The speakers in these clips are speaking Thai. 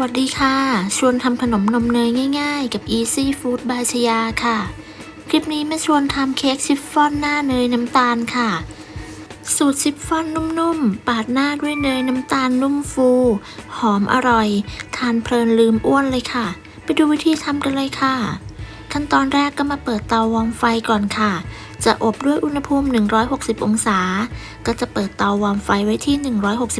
วัสดีค่ะชวนทำขนมนมเนยง่ายๆกับ Easy Food by ชยาค่ะคลิปนี้มาชวนทำเค้กชิฟฟ่อนหน้าเนยน้ำตาลค่ะสูตรชิฟฟ่อนนุ่มๆปาดหน้าด้วยเนยน้ำตาลนุ่มฟูหอมอร่อยทานเพลินลืมอ้วนเลยค่ะไปดูวิธีทำกันเลยค่ะขั้นตอนแรกก็มาเปิดเตาวอร์มไฟก่อนค่ะจะอบด้วยอุณหภูมิ160องศาก็จะเปิดเตาวอร์มไฟไว้ที่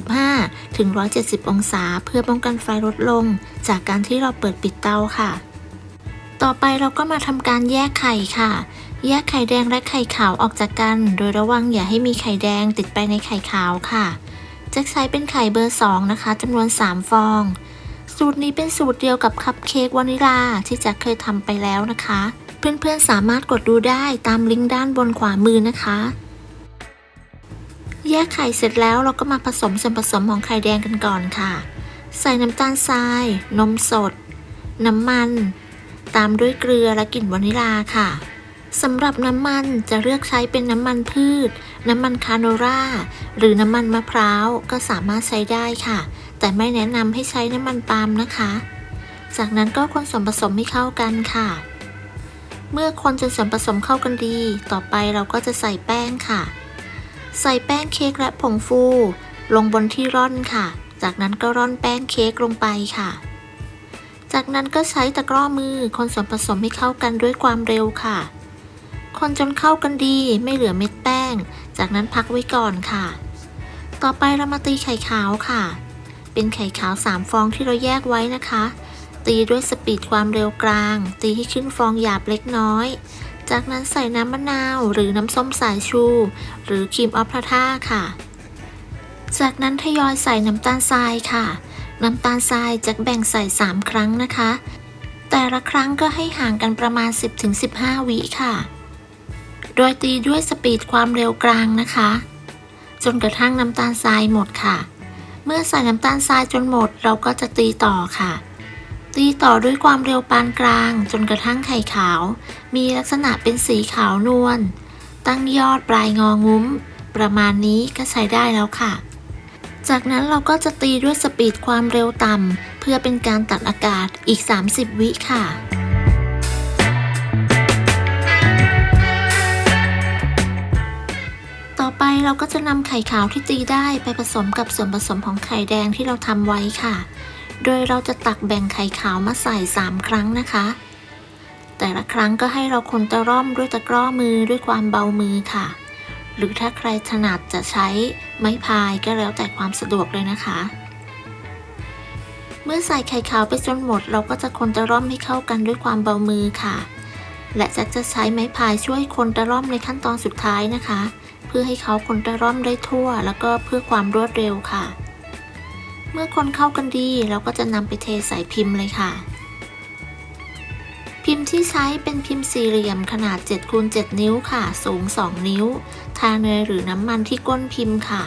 165ถึง170องศาเพื่อป้องกันไฟลดลงจากการที่เราเปิดปิดเตาค่ะต่อไปเราก็มาทำการแยกไข่ค่ะแยกไข่แดงและไข่ขาวออกจากกันโดยระวังอย่าให้มีไข่แดงติดไปในไข่ขาวค่ะจะใช้เป็นไข่เบอร์2นะคะจำนวน3ฟองสูตรนี้เป็นสูตรเดียวกับคัพเค้กวานิลาที่จะเคยทำไปแล้วนะคะเพื่อนๆสามารถกดดูได้ตามลิงก์ด้านบนขวามือนะคะแยกไข่เสร็จแล้วเราก็มาผสมส่วนผสมของไข่แดงกันก่อนค่ะใส่น้ำตาลทรายนมสดน้ำมันตามด้วยเกลือและกลิ่นวานิลาค่ะสำหรับน้ำมันจะเลือกใช้เป็นน้ำมันพืชน้ำมันคาโนราหรือน้ำมันมะพร้าวก็สามารถใช้ได้ค่ะแต่ไม่แนะนำให้ใช้น้ำมันปาล์มนะคะจากนั้นก็คนส่วนผสมให้เข้ากันค่ะเมื่อคนจนส่วนผสมเข้ากันดีต่อไปเราก็จะใส่แป้งค่ะใส่แป้งเค้กและผงฟูลงบนที่ร่อนค่ะจากนั้นก็ร่อนแป้งเค้กลงไปค่ะจากนั้นก็ใช้ตะกร้อมือคนส่วนผสมให้เข้ากันด้วยความเร็วค่ะคนจนเข้ากันดีไม่เหลือเม็ดแป้งจากนั้นพักไว้ก่อนค่ะต่อไปเรามาตีไข่ขาวค่ะเป็นไข่ขาว3ฟองที่เราแยกไว้นะคะตีด้วยสปีดความเร็วกลางตีให้ขึ้นฟองหยาบเล็กน้อยจากนั้นใส่น้ำมะนาวหรือน้ำส้มสายชูหรือครีมออฟพาท่าค่ะจากนั้นทยอยใส่น้ำตาลทรายค่ะน้ำตาลทรายจะแบ่งใส่3ครั้งนะคะแต่ละครั้งก็ให้ห่างกันประมาณ 10-15 วิค่ะโดยตีด้วยสปีดความเร็วกลางนะคะจนกระทั่งน้ำตาลทรายหมดค่ะเมื่อใส่น้ำตาลทรายจนหมดเราก็จะตีต่อค่ะตีต่อด้วยความเร็วปานกลางจนกระทั่งไข่ขาวมีลักษณะเป็นสีขาวนวลตั้งยอดปลายงองุ้มประมาณนี้ก็ใช้ได้แล้วค่ะจากนั้นเราก็จะตีด้วยสปีดความเร็วต่ำเพื่อเป็นการตัดอากาศอีก30วิค่ะต่อไปเราก็จะนำไข่ขาวที่ตีได้ไปผสมกับส่วนผสมของไข่แดงที่เราทำไว้ค่ะโดยเราจะตักแบ่งไข่ขาวมาใส่3ครั้งนะคะแต่ละครั้งก็ให้เราคนตะร่อมด้วยตะกร้อมือด้วยความเบามือค่ะหรือถ้าใครถนัดจะใช้ไม้พายก็แล้วแต่ความสะดวกเลยนะคะเมื่อใส่ไข่ขาวไปจนหมดเราก็จะคนตะร่อมให้เข้ากันด้วยความเบามือค่ะและจะใช้ไม้พายช่วยคนตะร่อมในขั้นตอนสุดท้ายนะคะเพื่อให้เขาคนตะร่อมได้ทั่วแล้วก็เพื่อความรวดเร็วค่ะเมื่อคนเข้ากันดีเราก็จะนำไปเทใส่พิมพ์เลยค่ะพิมพ์ที่ใช้เป็นพิมพ์สี่เหลี่ยมขนาด 7x7 นิ้วค่ะสูง2นิ้วทาเนยหรือน้ำมันที่ก้นพิมพ์ค่ะ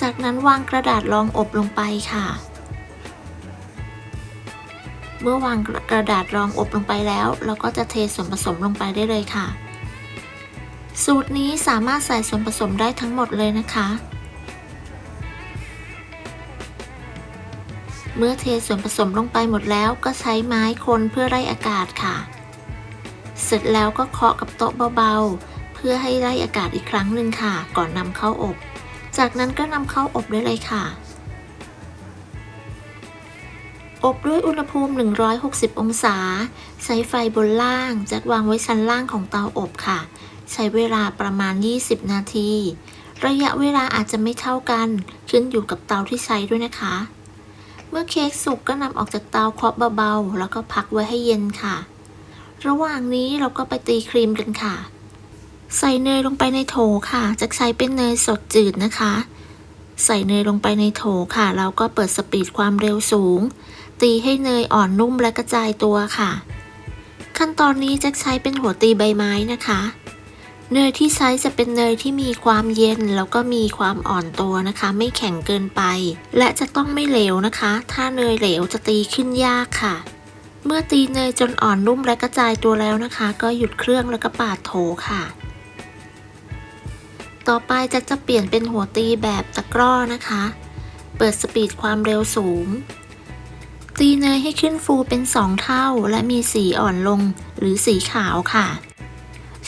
จากนั้นวางกระดาษรองอบลงไปค่ะเมื่อวางกระดาษรองอบลงไปแล้วเราก็จะเทส่วนผสมลงไปได้เลยค่ะสูตรนี้สามารถใส่ส่วนผสมได้ทั้งหมดเลยนะคะเมื่อเทส่วนผสมลงไปหมดแล้วก็ใช้ไม้คนเพื่อไล่อากาศค่ะเสร็จแล้วก็เคาะกับโต๊ะเบาๆเพื่อให้ไล่อากาศอีกครั้งหนึ่งค่ะก่อนนำเข้าอบจากนั้นก็นำเข้าอบได้เลยค่ะอบด้วยอุณหภูมิ160องศาใช้ไฟบนล่างจัดวางไว้ชั้นล่างของเตาอบค่ะใช้เวลาประมาณ20นาทีระยะเวลาอาจจะไม่เท่ากันขึ้นอยู่กับเตาที่ใช้ด้วยนะคะเมื่อเค้กสุกก็นำออกจากเตาเคาะเบาๆแล้วก็พักไว้ให้เย็นค่ะระหว่างนี้เราก็ไปตีครีมกันค่ะใส่เนยลงไปในโถค่ะจะใช้เป็นเนยสดจืดนะคะใส่เนยลงไปในโถค่ะเราก็เปิดสปีดความเร็วสูงตีให้เนยอ่อนนุ่มและกระจายตัวค่ะขั้นตอนนี้จะใช้เป็นหัวตีใบไม้นะคะเนยที่ใช้จะเป็นเนยที่มีความเย็นแล้วก็มีความอ่อนตัวนะคะไม่แข็งเกินไปและจะต้องไม่เหลวนะคะถ้าเนยเหลวจะตีขึ้นยากค่ะเมื่อตีเนยจนอ่อนนุ่มและกระจายตัวแล้วนะคะก็หยุดเครื่องแล้วก็ปาดโถค่ะต่อไปจะเปลี่ยนเป็นหัวตีแบบตะกร้อนะคะเปิดสปีดความเร็วสูง ตีเนยให้ขึ้นฟูเป็น2 เท่าและมีสีอ่อนลงหรือสีขาวค่ะ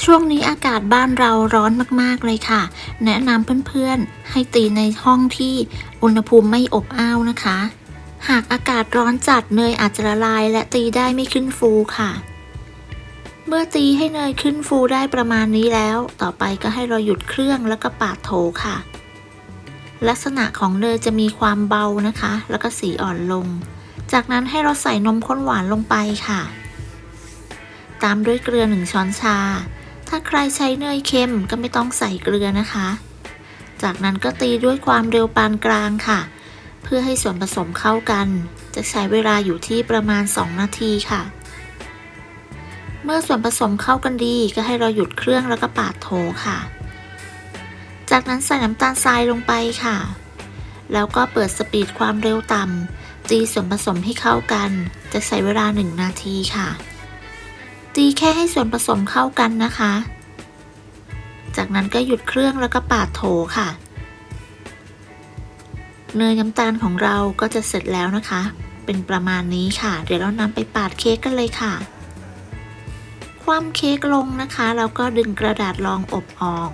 ช่วงนี้อากาศบ้านเราร้อนมากๆเลยค่ะแนะนำเพื่อนๆให้ตีในห้องที่อุณหภูมิไม่อบอ้าวนะคะหากอากาศร้อนจัดเนยอาจจะละลายและตีได้ไม่ขึ้นฟูค่ะเมื่อตีให้เนยขึ้นฟูได้ประมาณนี้แล้วต่อไปก็ให้เราหยุดเครื่องแล้วก็ปาดโถค่ะลักษณะของเนยจะมีความเบานะคะแล้วก็สีอ่อนลงจากนั้นให้เราใส่นมข้นหวานลงไปค่ะตามด้วยเกลือ1 ช้อนชาถ้าใครใช้เนยเค็มก็ไม่ต้องใส่เกลือนะคะจากนั้นก็ตีด้วยความเร็วปานกลางค่ะเพื่อให้ส่วนผสมเข้ากันจะใช้เวลาอยู่ที่ประมาณ2 นาทีค่ะเมื่อส่วนผสมเข้ากันดีก็ให้เราหยุดเครื่องแล้วก็ปาดโถค่ะจากนั้นใส่น้ำตาลทรายลงไปค่ะแล้วก็เปิดสปีดความเร็วต่ำตีส่วนผสมให้เข้ากันจะใช้เวลา1 นาทีค่ะตีแค่ให้ส่วนผสมเข้ากันนะคะจากนั้นก็หยุดเครื่องแล้วก็ปาดโถค่ะเนยน้ำตาลของเราก็จะเสร็จแล้วนะคะเป็นประมาณนี้ค่ะเดี๋ยวเรานำไปปาดเค้กกันเลยค่ะคว่ำเค้กลงนะคะแล้วก็ดึงกระดาษรองอบออก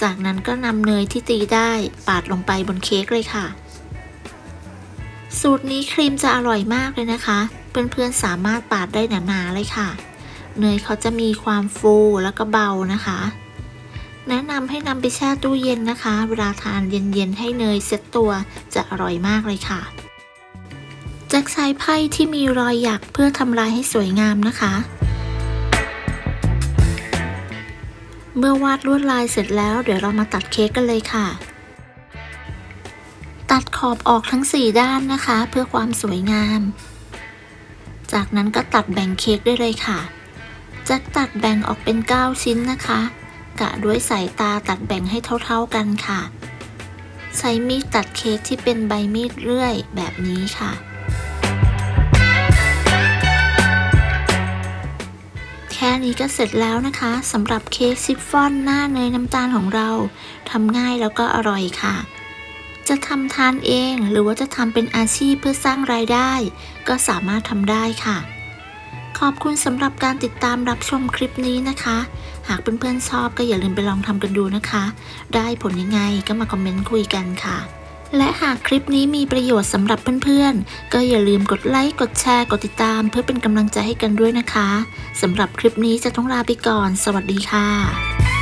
จากนั้นก็นำเนยที่ตีได้ปาดลงไปบนเค้กเลยค่ะสูตรนี้ครีมจะอร่อยมากเลยนะคะเพื่อนๆสามารถปาดได้หนาๆเลยค่ะเนยเขาจะมีความฟูแล้วก็เบานะคะแนะนำให้นำไปแช่ตู้เย็นนะคะเวลาทานเย็นๆให้เนยเซ็ตตัวจะอร่อยมากเลยค่ะแจ็คใช้ไพ่ที่มีรอยหยักเพื่อทำลายให้สวยงามนะคะเมื่อวาดลวดลายเสร็จแล้วเดี๋ยวเรามาตัดเค้กกันเลยค่ะตัดขอบออกทั้ง4 ด้านนะคะเพื่อความสวยงามจากนั้นก็ตัดแบ่งเค้กได้เลยค่ะแจ็คตัดแบ่งออกเป็น9 ชิ้นนะคะกะด้วยสายตาตัดแบ่งให้เท่าๆกันค่ะใช้มีดตัดเค้กที่เป็นใบมีดเลื่อยแบบนี้ค่ะแค่นี้ก็เสร็จแล้วนะคะสำหรับเค้กชิฟฟ่อนหน้าเนยน้ำตาลของเราทำง่ายแล้วก็อร่อยค่ะจะทำทานเองหรือว่าจะทำเป็นอาชีพเพื่อสร้างรายได้ก็สามารถทำได้ค่ะขอบคุณสำหรับการติดตามรับชมคลิปนี้นะคะหากเพื่อนๆชอบก็อย่าลืมไปลองทำกันดูนะคะได้ผลยังไงก็มาคอมเมนต์คุยกันค่ะและหากคลิปนี้มีประโยชน์สำหรับเพื่อนๆก็อย่าลืมกดไลค์กดแชร์กดติดตามเพื่อเป็นกำลังใจให้กันด้วยนะคะสำหรับคลิปนี้จะต้องลาไปก่อนสวัสดีค่ะ